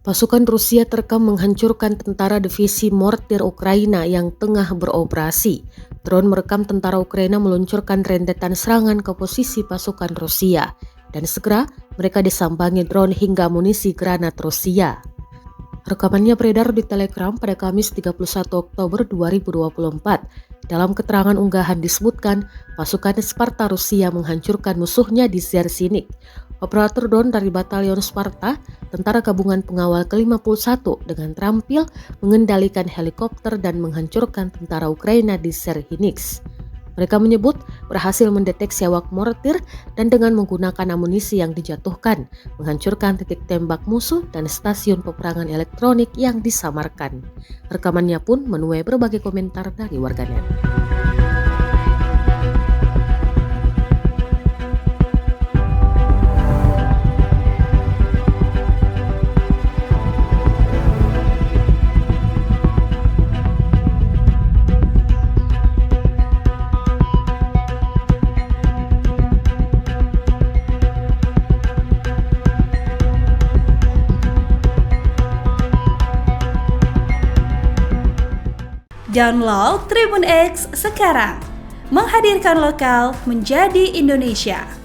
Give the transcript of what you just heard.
Pasukan Rusia terekam menghancurkan tentara divisi mortir Ukraina yang tengah beroperasi. Drone merekam tentara Ukraina meluncurkan rentetan serangan ke posisi pasukan Rusia. Dan segera mereka disambangi drone hingga amunisi granat Rusia. Rekamannya beredar di Telegram pada Kamis 31 Oktober 2024. Dalam keterangan unggahan disebutkan, pasukan Sparta Rusia menghancurkan musuhnya di Zerzinik. Operator drone dari Batalion Sparta, tentara gabungan pengawal ke-51 dengan terampil mengendalikan helikopter dan menghancurkan tentara Ukraina di Zerzinik. Mereka menyebut berhasil mendeteksi awak mortir dan dengan menggunakan amunisi yang dijatuhkan, menghancurkan titik tembak musuh dan stasiun peperangan elektronik yang disamarkan. Rekamannya pun menuai berbagai komentar dari warganet. Download Tribun X sekarang, menghadirkan lokal menjadi Indonesia.